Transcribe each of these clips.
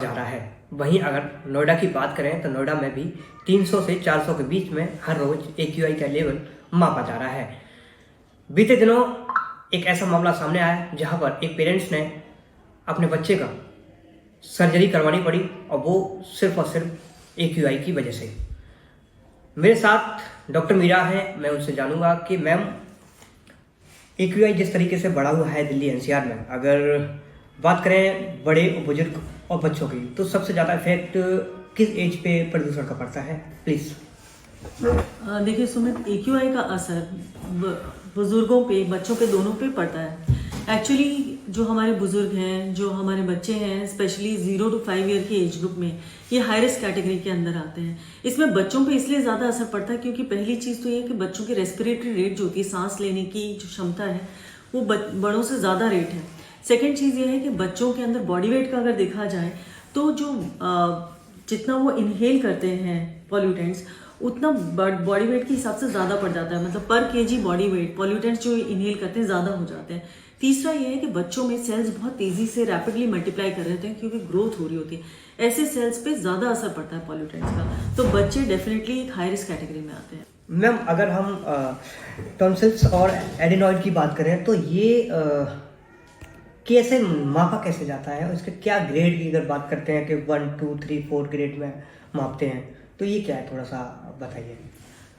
जा रहा है। वहीं अगर नोएडा की बात करें तो नोएडा में भी 300 से 400 के बीच में हर रोज AQI का लेवल मापा जा रहा है। बीते दिनों एक ऐसा मामला सामने आया जहां पर एक पेरेंट्स ने अपने बच्चे का सर्जरी करवानी पड़ी और वो सिर्फ और सिर्फ AQI की वजह से। मेरे साथ डॉक्टर मीरा हैं, मैं उनसे जानूंगा कि मैम AQI जिस तरीके से बढ़ा हुआ है दिल्ली NCR में, अगर बात करें बड़े बुजुर्ग और बच्चों की, तो सबसे ज़्यादा इफेक्ट किस एज पे प्रदूषण का पड़ता है? प्लीज़। देखिए सुमित, AQI का असर बुजुर्गों पे, बच्चों पे, दोनों पे पड़ता है। एक्चुअली जो हमारे बुजुर्ग हैं, जो हमारे बच्चे हैं, स्पेशली 0 to 5 ईयर की एज ग्रुप में, ये हाई रिस्क कैटेगरी के अंदर आते हैं। इसमें बच्चों पे इसलिए ज़्यादा असर पड़ता है क्योंकि पहली चीज़ तो ये है कि बच्चों की रेस्पिरेटरी रेट जो होती है, सांस लेने की जो क्षमता है, वो बड़ों से ज़्यादा रेट है। सेकेंड चीज़ ये है कि बच्चों के अंदर बॉडी वेट का अगर देखा जाए तो जो जितना वो इनहेल करते हैं पॉल्यूटेंट्स, उतना बॉडी वेट के हिसाब से ज़्यादा पड़ जाता है। मतलब पर केजी बॉडी वेट पॉल्यूटेंट्स जो इनहेल करते हैं ज़्यादा हो जाते हैं। तीसरा ये है कि बच्चों में सेल्स बहुत तेज़ी से रैपिडली मल्टीप्लाई कर रहे होते हैं क्योंकि ग्रोथ हो रही होती है। ऐसे सेल्स पे ज़्यादा असर पड़ता है पॉल्यूटेंट्स का, तो बच्चे डेफिनेटली एक हाई रिस्क कैटेगरी में आते हैं। मैम अगर हम टॉन्सिल्स और एडिनॉइड की बात करें तो ये कैसे मापा कैसे जाता है और इसके क्या ग्रेड की अगर बात करते हैं कि 1 2 3 4 ग्रेड में मापते हैं, तो ये क्या है, थोड़ा सा बताइए।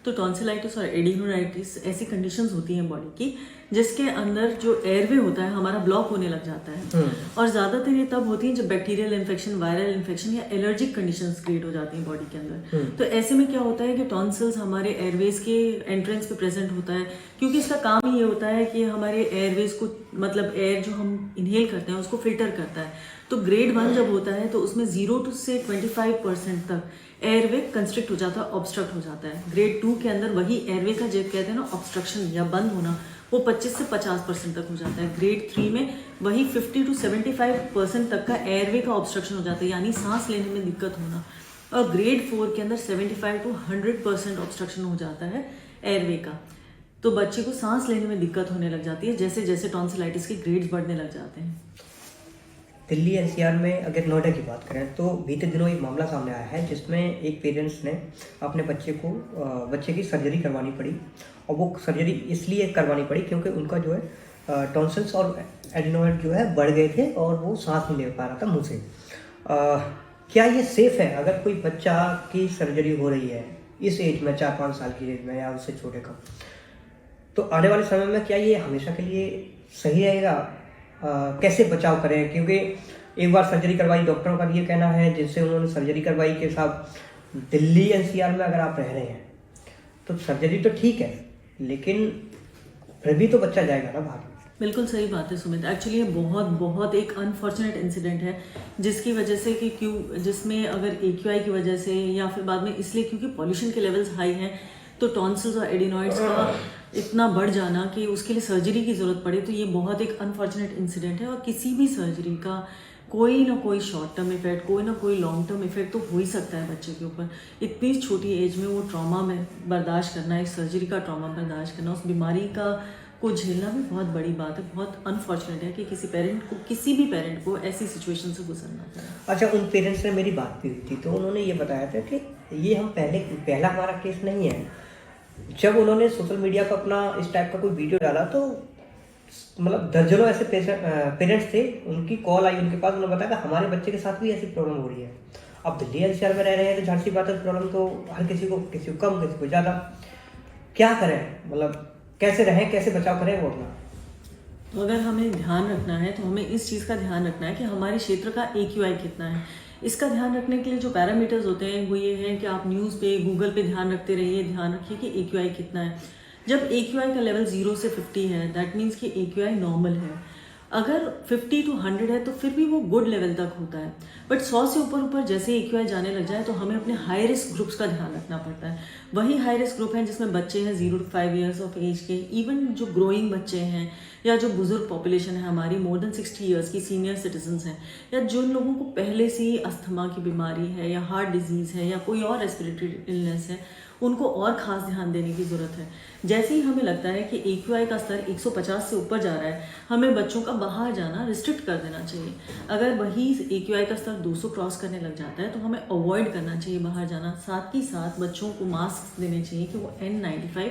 तो टॉन्सिलाइटिस और एडिनोडाइटिस ऐसी कंडीशंस होती हैं बॉडी की जिसके अंदर जो एयरवे होता है हमारा ब्लॉक होने लग जाता है। और ज़्यादातर ये तब होती है जब बैक्टीरियल इन्फेक्शन, वायरल इन्फेक्शन या एलर्जिक कंडीशंस क्रिएट हो जाती हैं बॉडी के अंदर। तो ऐसे में क्या होता है कि टॉन्सिल्स हमारे एयरवेज के एंट्रेंस पे प्रेजेंट होता है, क्योंकि इसका काम ही ये होता है कि हमारे एयरवेज को, मतलब एयर जो हम इनहेल करते हैं उसको फिल्टर करता है। तो ग्रेड 1 जब होता है तो उसमें 0 से 25% तक एयरवे कंस्ट्रिक्ट हो जाता है, ऑब्स्ट्रक्ट हो जाता है। ग्रेड 2 के अंदर वही एयरवे का जब कहते हैं ना ऑब्स्ट्रक्शन या बंद होना, वो 25 से 50% तक हो जाता है। ग्रेड 3 में वही 50 to 75% तक का एयरवे का ऑब्स्ट्रक्शन हो जाता है, यानी सांस लेने में दिक्कत होना। और ग्रेड 4 के अंदर 75 to 100% ऑब्स्ट्रक्शन हो जाता है एयरवे का। तो बच्चे को सांस लेने में दिक्कत होने लग जाती है जैसे जैसे टॉन्सिलाइटिस के ग्रेड्स बढ़ने लग जाते हैं। दिल्ली NCR में अगर नोएडा की बात करें तो बीते दिनों एक मामला सामने आया है जिसमें एक पेरेंट्स ने अपने बच्चे की सर्जरी करवानी पड़ी, और वो सर्जरी इसलिए करवानी पड़ी क्योंकि उनका जो है टॉन्सिल्स और एडिनॉइड जो है बढ़ गए थे और वो सांस नहीं ले पा रहा था मुंह से। क्या ये सेफ है अगर कोई बच्चा की सर्जरी हो रही है इस एज में, 4-5 साल की एज में या उससे छोटे का, तो आने वाले समय में क्या ये हमेशा के लिए सही रहेगा? कैसे बचाव करें? क्योंकि एक बार सर्जरी करवाई, डॉक्टरों का ये कहना है जिनसे उन्होंने सर्जरी करवाई के साथ दिल्ली NCR में अगर आप रह रहे हैं तो सर्जरी तो ठीक है, लेकिन फिर भी तो बच्चा जाएगा ना बाहर। बिल्कुल सही बात है सुमित। एक्चुअली ये बहुत बहुत एक अनफॉर्चुनेट इंसिडेंट है जिसकी वजह से कि जिसमें अगर AQI की वजह से या फिर बाद में इसलिए क्योंकि पॉल्यूशन के लेवल्स हाई हैं, तो टॉन्सिल्स और एडिनॉइड्स का इतना बढ़ जाना कि उसके लिए सर्जरी की ज़रूरत पड़े, तो ये बहुत एक अनफॉर्चुनेट इंसिडेंट है। और किसी भी सर्जरी का कोई ना कोई शॉर्ट टर्म इफेक्ट, कोई ना कोई लॉन्ग टर्म इफेक्ट तो हो ही सकता है बच्चे के ऊपर। इतनी छोटी एज में वो ट्रॉमा में बर्दाश्त करना, एक सर्जरी का ट्रॉमा बर्दाश्त करना, उस बीमारी को झेलना भी बहुत बड़ी बात है। बहुत अनफॉर्चुनेट है कि किसी भी पेरेंट को ऐसी सिचुएशन से गुजरना पड़ा। अच्छा, उन पेरेंट्स ने मेरी बात भी हुई थी तो उन्होंने ये बताया था कि ये हम पहला हमारा केस नहीं है। जब उन्होंने सोशल मीडिया पर अपना इस टाइप का कोई वीडियो डाला तो मतलब दर्जनों ऐसे पेरेंट्स थे, उनकी कॉल आई उनके पास, उन्होंने बताया कि हमारे बच्चे के साथ भी ऐसी प्रॉब्लम हो रही है। अब दिल्ली NCR में रह रहे हैं तो झांसी बात है, प्रॉब्लम तो हर किसी को कम, किसी को ज़्यादा। क्या करें, मतलब कैसे रहें, कैसे बचाव करें वो अपना? तो अगर हमें ध्यान रखना है तो हमें इस चीज़ का ध्यान रखना है कि हमारे क्षेत्र का AQI कितना है। इसका ध्यान रखने के लिए जो पैरामीटर्स होते हैं वो ये है कि आप न्यूज़ पे, गूगल पे ध्यान रखते रहिए, ध्यान रखिए कि AQI कितना है। जब AQI का लेवल 0 से 50 है, दैट मीन्स कि AQI नॉर्मल है। अगर 50 to 100 है तो फिर भी वो गुड लेवल तक होता है। बट 100 से ऊपर जैसे AQI जाने लग जाए तो हमें अपने हाई रिस्क ग्रुप्स का ध्यान रखना पड़ता है। वही हाई रिस्क ग्रुप हैं जिसमें बच्चे हैं 0 to 5 ईयर्स ऑफ एज के, इवन जो ग्रोइंग बच्चे हैं, या जो बुजुर्ग पॉपुलेशन है हमारी मोर देन 60 ईयर्स की सीनियर सिटीजन्स हैं, या जिन लोगों को पहले से ही अस्थमा की बीमारी है या हार्ट डिजीज़ है या कोई और रेस्पिरेटरी इलनेस है, उनको और ख़ास ध्यान देने की ज़रूरत है। जैसे ही हमें लगता है कि AQI का स्तर 150 से ऊपर जा रहा है, हमें बच्चों का बाहर जाना रिस्ट्रिक्ट कर देना चाहिए। अगर वही AQI का स्तर 200 क्रॉस करने लग जाता है तो हमें अवॉइड करना चाहिए बाहर जाना। साथ ही साथ बच्चों को मास्क देने चाहिए कि वो N95,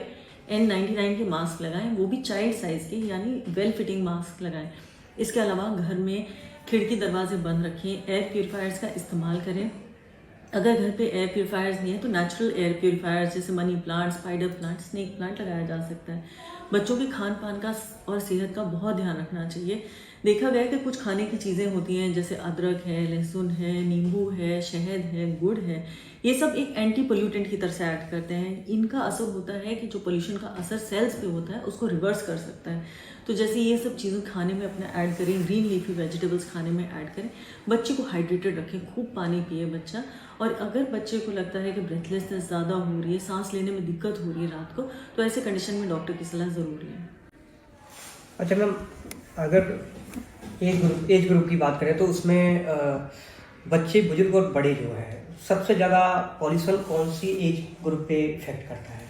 N99 के मास्क लगाएं, वो भी चाइल्ड साइज़ के, यानी वेल फिटिंग मास्क लगाएं। इसके अलावा घर में खिड़की दरवाजे बंद रखें, एयर प्योरीफायर्स का इस्तेमाल करें। अगर घर पे एयर प्योरीफायर्स नहीं है तो नेचुरल एयर प्योरीफायर्स जैसे money plant, spider plant, snake plant लगाया जा सकता है। बच्चों के खान पान का और सेहत का बहुत ध्यान रखना चाहिए। देखा गया है कि कुछ खाने की चीज़ें होती हैं जैसे अदरक है, लहसुन है, नींबू है, शहद है, गुड़ है, ये सब एक एंटी पोल्यूटेंट की तरह से एक्ट करते हैं। इनका असर होता है कि जो पोल्यूशन का असर सेल्स पे होता है उसको रिवर्स कर सकता है। तो जैसे ये सब चीज़ें खाने में अपने ऐड करें, ग्रीन लीफी वेजिटेबल्स खाने में ऐड करें, बच्चे को हाइड्रेटेड रखें, खूब पानी पिए बच्चा। और अगर बच्चे को लगता है कि ब्रेथलेसनेस ज़्यादा हो रही है, सांस लेने में दिक्कत हो रही है रात को, तो ऐसे कंडीशन में डॉक्टर की सलाह ज़रूरी है। अच्छा मैम, अगर एज ग्रुप की बात करें तो उसमें बच्चे, बुजुर्ग और बड़े जो है, सबसे ज़्यादा पॉल्यूशन कौन सी एज ग्रुप पे इफेक्ट करता है?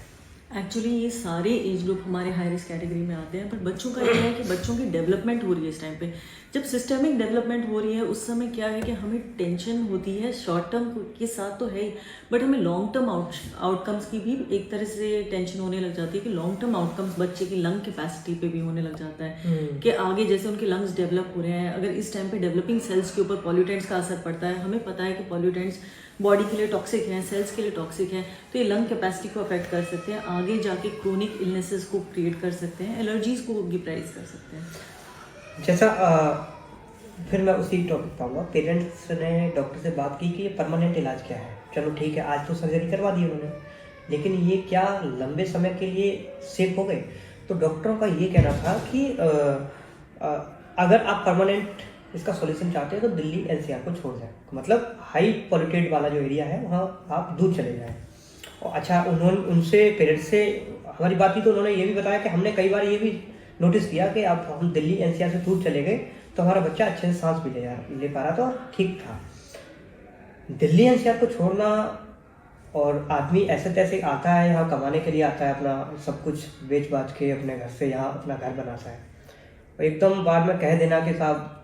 एक्चुअली ये सारे एज ग्रुप हमारे हाई रिस्क कैटेगरी में आते हैं, पर बच्चों का ये है कि बच्चों की डेवलपमेंट हो रही है इस टाइम पे। जब सिस्टमिक डेवलपमेंट हो रही है उस समय क्या है कि हमें टेंशन होती है, शॉर्ट टर्म के साथ तो है ही, बट हमें लॉन्ग टर्म आउटकम्स की भी एक तरह से टेंशन होने लग जाती है कि लॉन्ग टर्म आउटकम्स बच्चे की लंग कैपेसिटी पे भी होने लग जाता है कि आगे जैसे उनके लंग्स डेवलप हो रहे हैं, अगर इस टाइम पे डेवलपिंग सेल्स के ऊपर पॉल्यूटेंट्स का असर पड़ता है, हमें पता है कि पॉल्यूटेंट्स बॉडी के लिए टॉक्सिक हैं, सेल्स के लिए टॉक्सिक हैं, तो ये लंग कैपेसिटी को अफेक्ट कर सकते हैं, आगे जाके क्रोनिक इलनेसेस को क्रिएट कर सकते हैं, एलर्जीज को गिवराइज कर सकते हैं। जैसा फिर मैं उसी टॉपिक पर आऊँगा। पेरेंट्स ने डॉक्टर से बात की कि ये परमानेंट इलाज क्या है। चलो ठीक है, आज तो सर्जरी करवा दी उन्होंने, लेकिन ये क्या लंबे समय के लिए सेफ हो गए? तो डॉक्टरों का ये कहना था कि अगर आप परमानेंट इसका सॉल्यूशन चाहते हैं तो दिल्ली NCR को छोड़ जाए, मतलब हाई पॉल्यूटेड वाला जो एरिया है वहाँ आप दूर चले जाएं। और अच्छा, उन्होंने उनसे, पेरेंट्स से हमारी बात की तो उन्होंने ये भी बताया कि हमने कई बार ये भी नोटिस किया कि अब हम दिल्ली NCR से दूर चले गए तो हमारा बच्चा अच्छे से सांस भी ले पा रहा था, ठीक था। दिल्ली NCR को छोड़ना, और आदमी ऐसे तैसे आता है यहाँ कमाने के लिए आता है, अपना सब कुछ बेच बाच के अपने घर से यहाँ अपना घर बनाता है, और एकदम बाद में कह देना कि साहब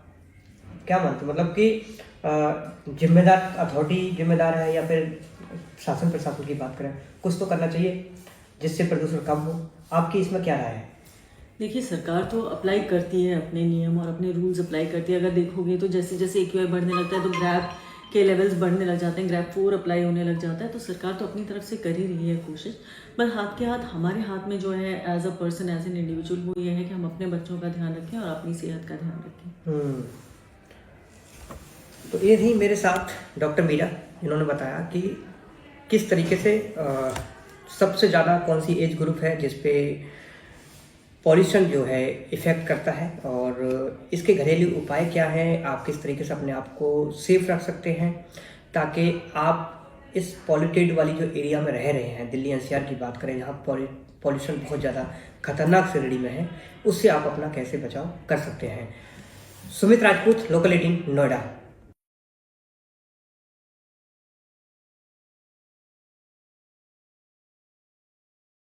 क्या मानते, मतलब कि जिम्मेदार अथॉरिटी जिम्मेदार है या फिर शासन प्रशासन की बात करें, कुछ तो करना चाहिए जिससे प्रदूषण कम हो। आपकी इसमें क्या राय है? देखिए, सरकार तो अप्लाई करती है अपने नियम और अपने रूल्स अप्लाई करती है। अगर देखोगे तो जैसे जैसे AQI बढ़ने लगता है तो ग्रैप के लेवल्स बढ़ने लग जाते हैं, ग्रैप 4 अप्लाई होने लग जाता है, तो सरकार तो अपनी तरफ से कर ही रही है कोशिश। पर हाथ के हाथ हमारे हाथ में जो है as a person, as an individual, वो ये है कि हम अपने बच्चों का ध्यान रखें और अपनी सेहत का ध्यान रखें। तो ये थी मेरे साथ डॉक्टर मीरा, जिन्होंने बताया कि किस तरीके से सबसे ज़्यादा कौन सी एज ग्रुप है जिस पे पॉल्यूशन जो है इफ़ेक्ट करता है, और इसके घरेलू उपाय क्या हैं, आप किस तरीके से अपने आप को सेफ रख सकते हैं ताकि आप इस पॉल्यूटेड वाली जो एरिया में रह रहे हैं, दिल्ली NCR की बात करें जहाँ पॉल्यूशन बहुत ज़्यादा खतरनाक श्रेणी में है, उससे आप अपना कैसे बचाव कर सकते हैं। सुमित राजपूत, लोकल 18, नोएडा।